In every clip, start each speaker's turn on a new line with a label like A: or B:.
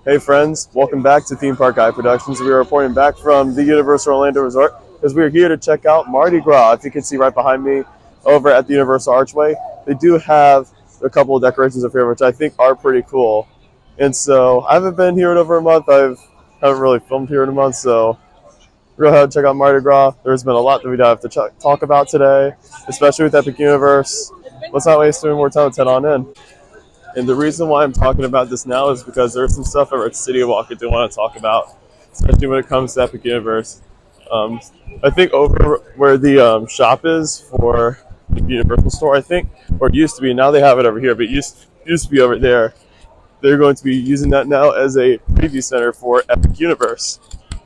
A: Hey friends, welcome back to Theme Park Guy Productions. We are reporting back from the Universal Orlando Resort because we are here to check out Mardi Gras. If you can see right behind me over at the Universal Archway, they do have a couple of decorations up here which I think are pretty cool. And so I haven't been here in over a month. Haven't really filmed here in a month, so we're going to check out Mardi Gras. There's been a lot that we have to talk about today, especially with Epic Universe. Let's not waste any more time. Let's head on in. And the reason why I'm talking about this now is because there's some stuff over at City Walk I do want to talk about, especially when it comes to Epic Universe. I think over where the shop is for the Universal store, I think, or it used to be, now they have it over here, but it used to be over there. They're going to be using that now as a preview center for Epic Universe,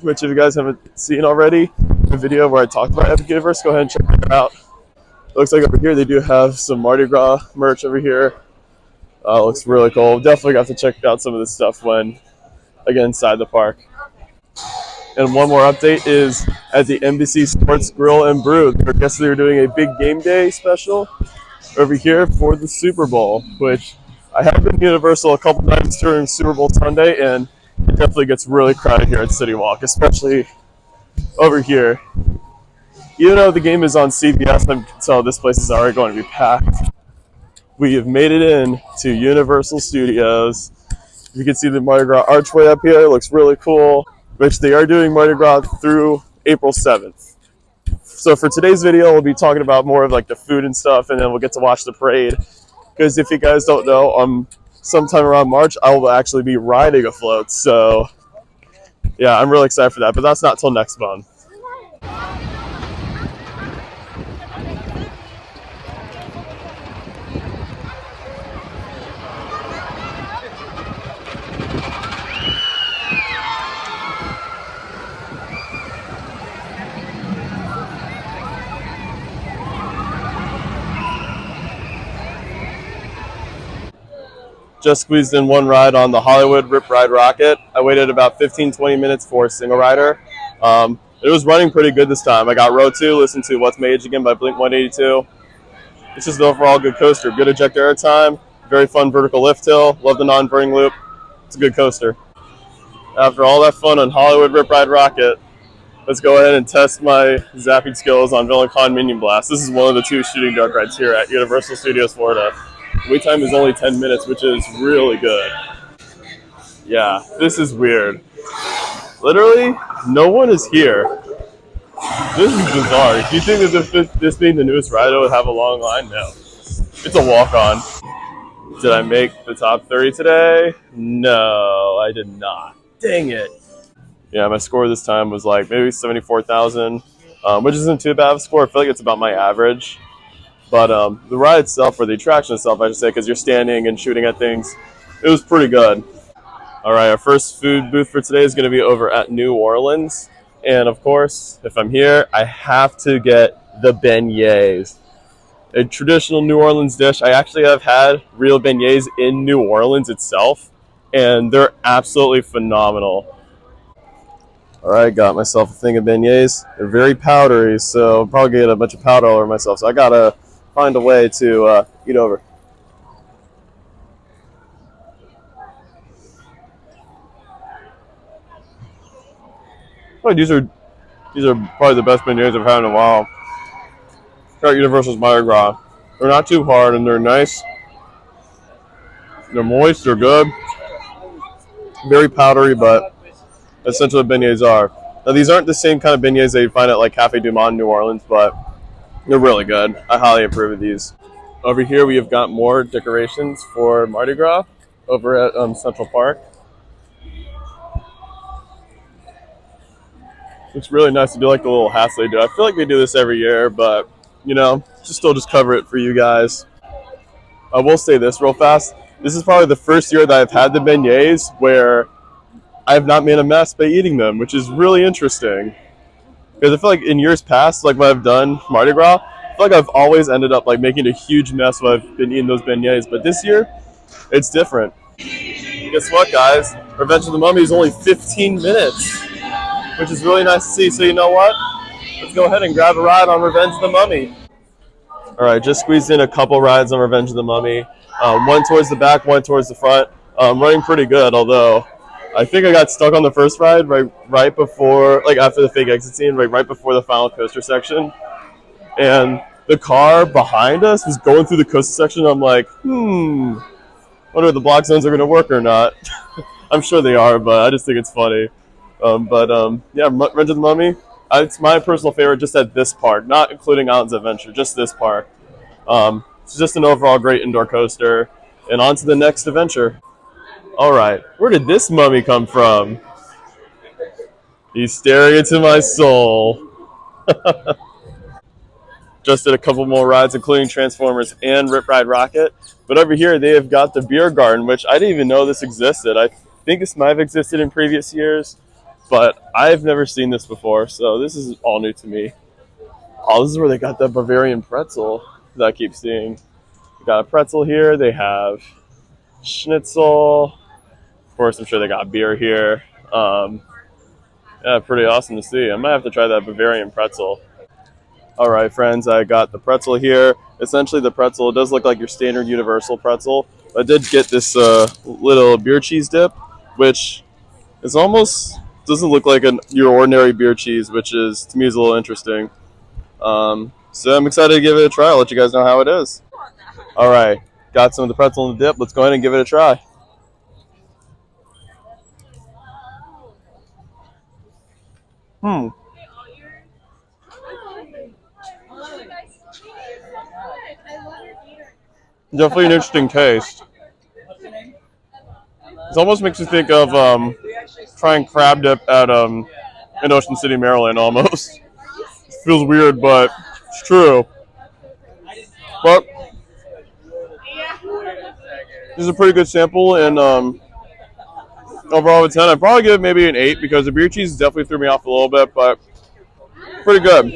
A: which if you guys haven't seen already, the video where I talked about Epic Universe, go ahead and check it out. It looks like over here they do have some Mardi Gras merch over here. Looks really cool. Definitely got to check out some of this stuff when I get inside the park. And one more update is at the Embassy Sports Grill and Brew. I guess they're doing a big game day special over here for the Super Bowl, which I have been to Universal a couple times during Super Bowl Sunday, and it definitely gets really crowded here at City Walk, especially over here. Even though the game is on CBS, I can tell this place is already going to be packed. We have made it in to Universal Studios. You can see the Mardi Gras archway up here. It looks really cool, which they are doing Mardi Gras through April 7th. So for today's video, we'll be talking about more of like the food and stuff, and then we'll get to watch the parade. Because if you guys don't know, sometime around March, I will actually be riding a float. So yeah, I'm really excited for that, but that's not till next month. Just squeezed in one ride on the Hollywood Rip Ride Rocket. I waited about 15-20 minutes for a single rider. It was running pretty good this time. I got row 2, listened to What's My Age Again by Blink-182. It's just an overall good coaster. Good ejector air time, very fun vertical lift hill. Love the non-burning loop. It's a good coaster. After all that fun on Hollywood Rip Ride Rocket, let's go ahead and test my zapping skills on VillainCon Minion Blast. This is one of the 2 shooting dark rides here at Universal Studios Florida. Wait time is only 10 minutes, which is really good. Yeah, this is weird. Literally, no one is here. This is bizarre. Do you think that this being the newest ride, it would have a long line? No. It's a walk-on. Did I make the top 30 today? No, I did not. Dang it. Yeah, my score this time was like maybe 74,000, which isn't too bad of a score. I feel like it's about my average. But the ride itself, or the attraction itself, I should say, because you're standing and shooting at things, it was pretty good. All right, our first food booth for today is going to be over at New Orleans. And of course, if I'm here, I have to get the beignets. A traditional New Orleans dish. I actually have had real beignets in New Orleans itself, and they're absolutely phenomenal. All right, got myself a thing of beignets. They're very powdery, so I'll probably get a bunch of powder all over myself. So I got to find a way to eat over. Oh, these are probably the best beignets I've had in a while. Try Universal's Mardi Gras. They're not too hard and they're nice. They're moist, they're good. Very powdery, but essentially what beignets are. Now these aren't the same kind of beignets that you find at like Cafe Du Monde in New Orleans, but they're really good. I highly approve of these. Over here we have got more decorations for Mardi Gras over at Central Park. It's really nice to do like the little hats they do. I feel like they do this every year, but you know, just cover it for you guys. I will say this real fast. This is probably the first year that I've had the beignets where I have not made a mess by eating them, which is really interesting. Because I feel like in years past, like when I've done Mardi Gras, I feel like I've always ended up like making a huge mess when I've been eating those beignets. But this year, it's different. Guess what, guys? Revenge of the Mummy is only 15 minutes, which is really nice to see. So you know what? Let's go ahead and grab a ride on Revenge of the Mummy. All right, just squeezed in a couple rides on Revenge of the Mummy. One towards the back, one towards the front. Running pretty good, although I think I got stuck on the first ride right before, like after the fake exit scene, right before the final coaster section, and the car behind us was going through the coaster section. I'm like, wonder if the block zones are going to work or not. I'm sure they are, but I just think it's funny. Yeah, Revenge of the Mummy. It's my personal favorite, just at this park, not including Islands Adventure, just this park. It's just an overall great indoor coaster. And on to the next adventure. All right, where did this mummy come from? He's staring into my soul. Just did a couple more rides, including Transformers and Rip Ride Rocket. But over here, they have got the beer garden, which I didn't even know this existed. I think this might have existed in previous years, but I've never seen this before, so this is all new to me. Oh, this is where they got that Bavarian pretzel that I keep seeing. They got a pretzel here. They have schnitzel. Of course, I'm sure they got beer here. Yeah, pretty awesome to see. I might have to try that Bavarian pretzel. All right, friends, I got the pretzel here. Essentially, the pretzel, it does look like your standard Universal pretzel. I did get this little beer cheese dip, which is almost doesn't look like your ordinary beer cheese, which is, to me, is a little interesting. So I'm excited to give it a try. I'll let you guys know how it is. All right, got some of the pretzel and the dip. Let's go ahead and give it a try. Definitely an interesting taste. It almost makes you think of trying crab dip at in Ocean City, Maryland. Almost it feels weird, but it's true. But this is a pretty good sample, and overall of a 10, I'd probably give it maybe an 8 because the beer cheese definitely threw me off a little bit, but pretty good.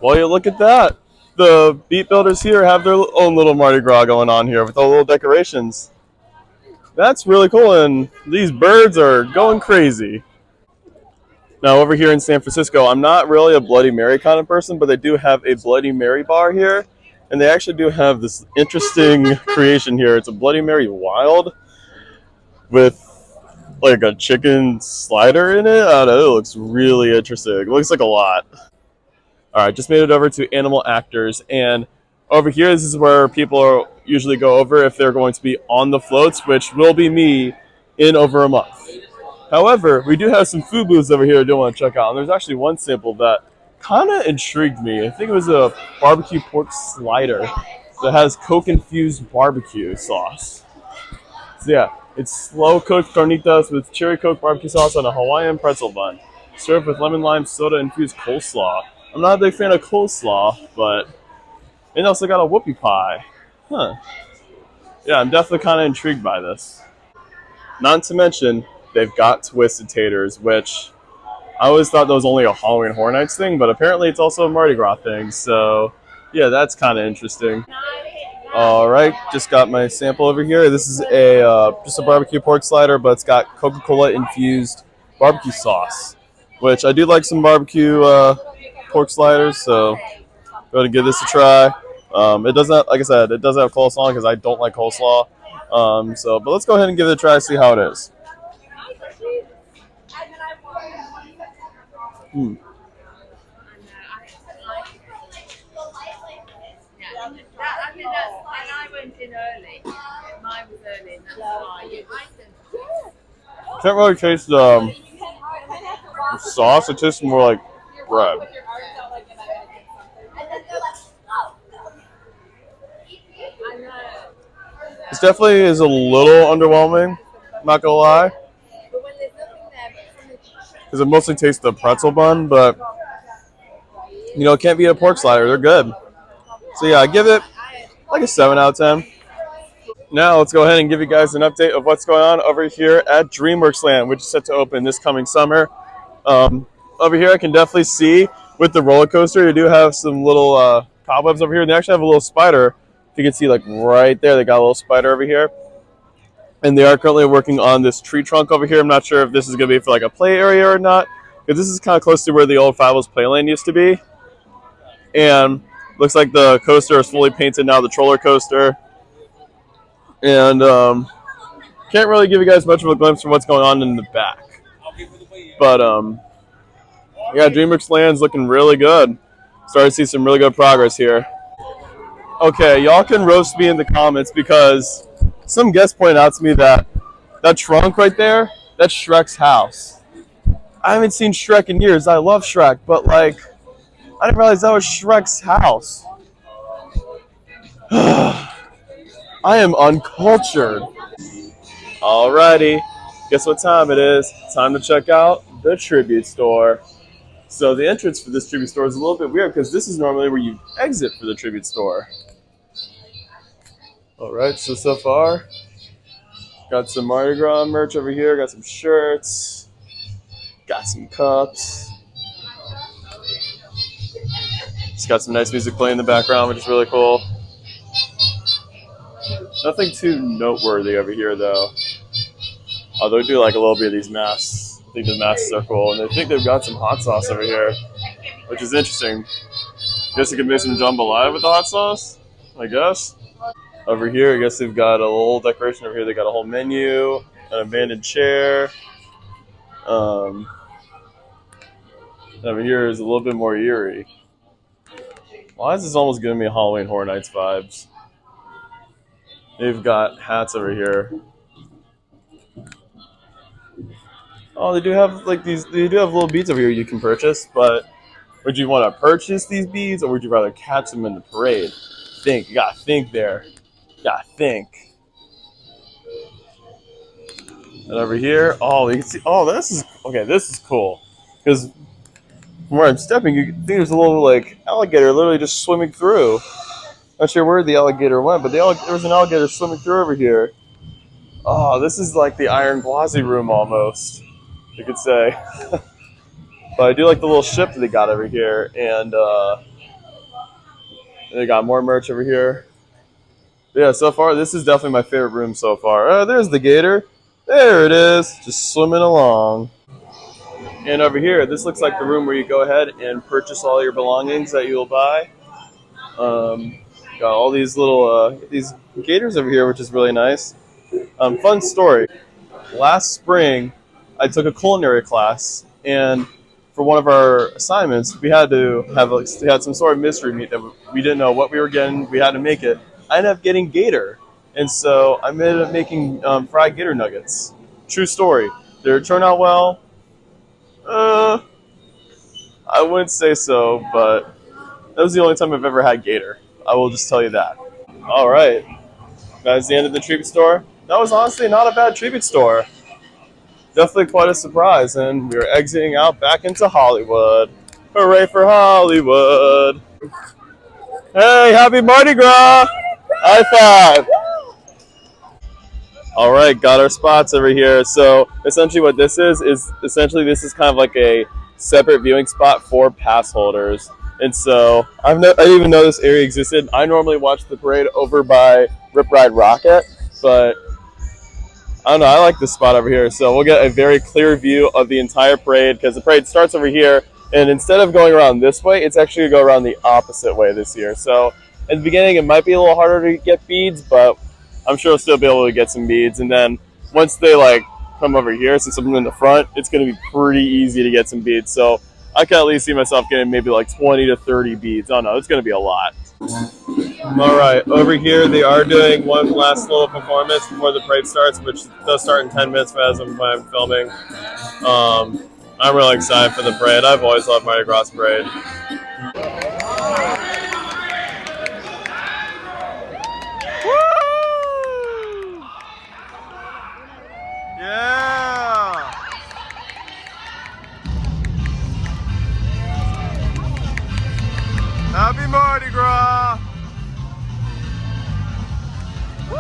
A: Well, you look at that. The beat builders here have their own little Mardi Gras going on here with all the little decorations. That's really cool, and these birds are going crazy. Now, over here in San Francisco, I'm not really a Bloody Mary kind of person, but they do have a Bloody Mary bar here, and they actually do have this interesting creation here. It's a Bloody Mary Wild with like a chicken slider in it. I don't know, it looks really interesting. It looks like a lot. All right, just made it over to Animal Actors, and over here, this is where people usually go over if they're going to be on the floats, which will be me in over a month. However, we do have some food booths over here I do want to check out, and there's actually one sample that kind of intrigued me. I think it was a barbecue pork slider that has Coke-infused barbecue sauce. So yeah, it's slow-cooked carnitas with cherry Coke barbecue sauce on a Hawaiian pretzel bun, served with lemon lime soda-infused coleslaw. I'm not a big fan of coleslaw, but it also got a whoopie pie. Huh. Yeah, I'm definitely kind of intrigued by this. Not to mention, they've got Twisted Taters, which I always thought that was only a Halloween Horror Nights thing, but apparently it's also a Mardi Gras thing. So, yeah, that's kind of interesting. All right, just got my sample over here. This is just a barbecue pork slider, but it's got Coca-Cola infused barbecue sauce, which I do like some barbecue pork sliders, so go ahead and give this a try. It doesn't, like I said, it doesn't have coleslaw because I don't like coleslaw. But let's go ahead and give it a try, see how it is. Can't really taste the sauce. It tastes more like bread. This definitely is a little underwhelming, not gonna lie. because it mostly tastes the pretzel bun, but it can't be a pork slider. They're good. So yeah, I give it like a 7 out of 10. Now let's go ahead and give you guys an update of what's going on over here at DreamWorks Land, which is set to open this coming summer. Over here, I can definitely see with the roller coaster, they do have some little cobwebs over here. And they actually have a little spider. If you can see, like right there, they got a little spider over here. And they are currently working on this tree trunk over here. I'm not sure if this is going to be for like a play area or not, because this is kind of close to where the old Five O's Playland used to be. And looks like the coaster is fully painted now, the troller coaster. And can't really give you guys much of a glimpse from what's going on in the back. But yeah, DreamWorks Land's looking really good. Starting to see some really good progress here. Okay, y'all can roast me in the comments because some guest pointed out to me that trunk right there, that's Shrek's house. I haven't seen Shrek in years. I love Shrek, but like, I didn't realize that was Shrek's house. I am uncultured. Alrighty, guess what time it is? Time to check out the tribute store. So the entrance for this tribute store is a little bit weird because this is normally where you exit for the tribute store. Alright, so far, got some Mardi Gras merch over here, got some shirts, got some cups. It's got some nice music playing in the background, which is really cool. Nothing too noteworthy over here, though. Although I do like a little bit of these masks. I think the masks are cool. And I think they've got some hot sauce over here, which is interesting. Guess you can make some jambalaya with the hot sauce, I guess. Over here, I guess they've got a little decoration over here. They got a whole menu, an abandoned chair. Over here is a little bit more eerie. Why is this almost giving me Halloween Horror Nights vibes? They've got hats over here. Oh, they do have like these. They do have little beads over here you can purchase. But would you want to purchase these beads, or would you rather catch them in the parade? Think. You gotta think there. You gotta think. And over here, oh, you can see. Oh, this is okay. This is cool because from where I'm stepping, you think there's a little like alligator literally just swimming through. Not sure where the alligator went, but there was an alligator swimming through over here. Oh, this is like the Iron Gwazi room almost, you could say. But I do like the little ship that they got over here, and they got more merch over here. But yeah, so far this is definitely my favorite room so far. There's the gator. There it is, just swimming along. And over here, this looks like the room where you go ahead and purchase all your belongings that you'll buy. Got all these little these gators over here, which is really nice. Fun story. Last spring, I took a culinary class, and for one of our assignments, we had to have we had some sort of mystery meat that we didn't know what we were getting. We had to make it. I ended up getting gator, and so I ended up making fried gator nuggets. True story. Did it turn out well? I wouldn't say so, but that was the only time I've ever had gator. I will just tell you that. All right. That's the end of the tribute store. That was honestly not a bad tribute store. Definitely quite a surprise, and we are exiting out back into Hollywood. Hooray for Hollywood! Hey, happy Mardi Gras! High five! All right, got our spots over here. So essentially what this is essentially this is kind of like a separate viewing spot for pass holders. And so I didn't even know this area existed. I normally watch the parade over by Rip Ride Rocket, but I don't know. I like this spot over here. So we'll get a very clear view of the entire parade because the parade starts over here. And instead of going around this way, it's actually going to go around the opposite way this year. So in the beginning, it might be a little harder to get beads, but I'm sure we'll still be able to get some beads. And then once they like come over here, since I'm in the front, it's going to be pretty easy to get some beads. So I can at least see myself getting maybe like 20 to 30 beads. I don't know. It's going to be a lot. All right. Over here, they are doing one last little performance before the parade starts, which does start in 10 minutes as I'm filming. I'm really excited for the parade. I've always loved Mardi Gras parade. Woo! Yeah! Mardi Gras! Woo!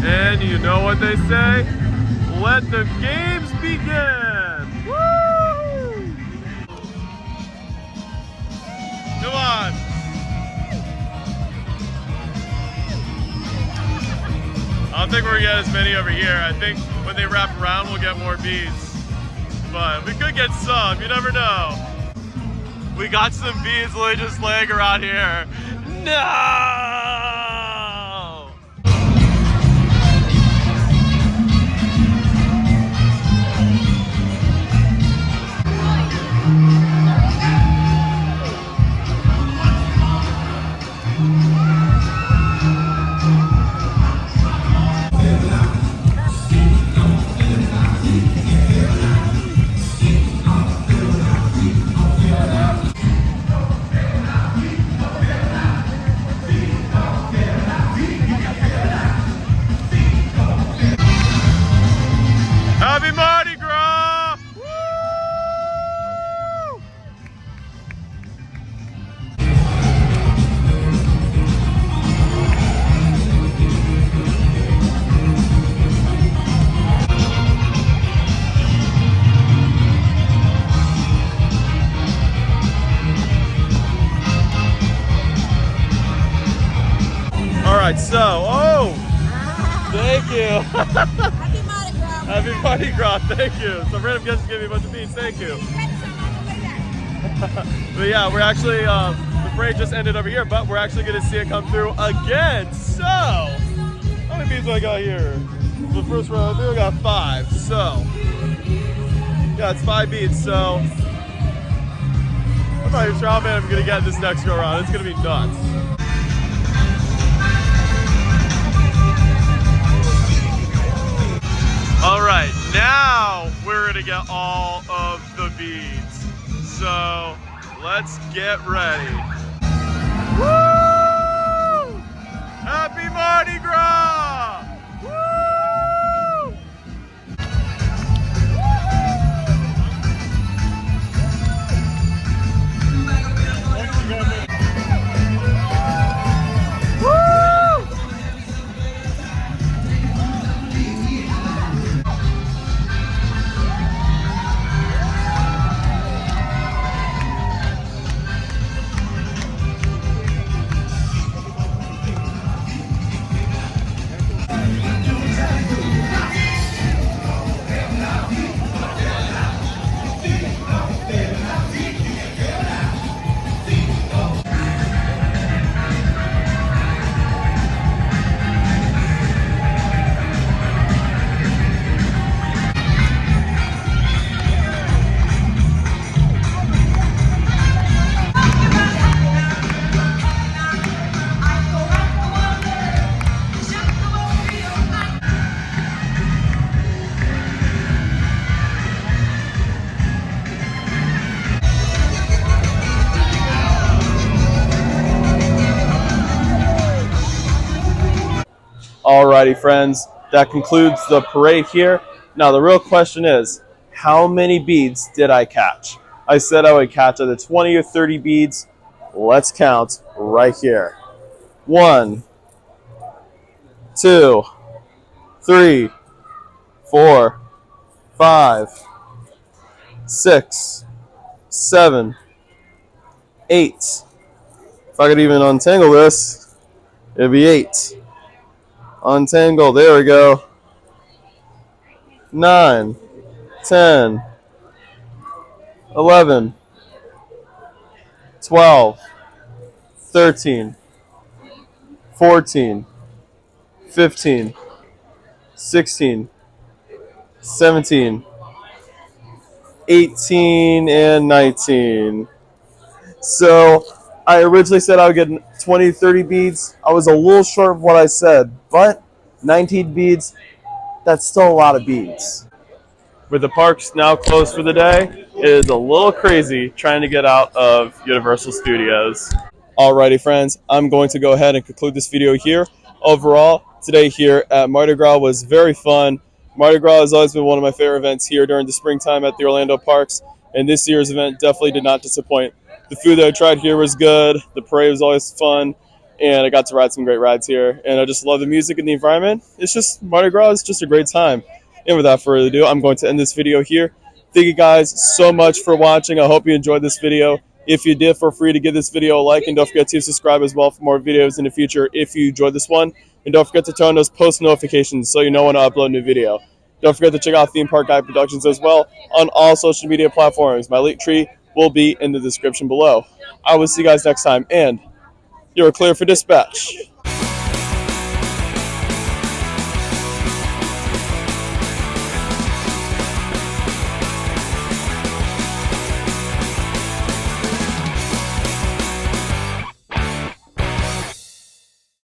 A: And you know what they say? Let the games begin! Woo! Come on! I don't think we're gonna get as many over here. I think when they wrap around, we'll get more beads. But we could get some, you never know. We got some beads literally just laying around here. No! Happy Mardi Gras! Woo! All right, so, thank you.
B: Happy Mardi Gras.
A: Happy Mardi Gras, thank you. Some random guests gave me a bunch of beans, thank you. But yeah, we're actually, the parade just ended over here, but we're actually gonna see it come through again. So, how many beans do I got here? The first round, I think I got 5, so. Yeah, it's 5 beans, so. I'm not even sure how many I'm gonna get this next go around. It's gonna be nuts. All right, now we're gonna get all of the beads. So let's get ready. Woo! Happy Mardi Gras! Woo! Alrighty, friends, that concludes the parade here. Now, the real question is, how many beads did I catch? I said I would catch either 20 or 30 beads. Let's count right here. 1, 2, 3, 4, 5, 6, 7, 8. If I could even untangle this, it'd be 8. Untangle, there we go. 9, 10, 11, 12, 13, 14, 15, 16, 17, 18, and 19. So I originally said I would get 20 to 30 beads. I was a little short of what I said, but 19 beads, that's still a lot of beads. With the parks now closed for the day, it is a little crazy trying to get out of Universal Studios. Alrighty, friends, I'm going to go ahead and conclude this video here. Overall, today here at Mardi Gras was very fun. Mardi Gras has always been one of my favorite events here during the springtime at the Orlando parks, and this year's event definitely did not disappoint. The food that I tried here was good, the parade was always fun, and I got to ride some great rides here. And I just love the music and the environment. It's just, Mardi Gras is just a great time. And without further ado, I'm going to end this video here. Thank you guys so much for watching. I hope you enjoyed this video. If you did, feel free to give this video a like, and don't forget to subscribe as well for more videos in the future if you enjoyed this one. And don't forget to turn on those post notifications so you know when I upload a new video. Don't forget to check out Theme Park Guide Productions as well on all social media platforms. My link tree will be in the description below. I will see you guys next time, and you're clear for dispatch.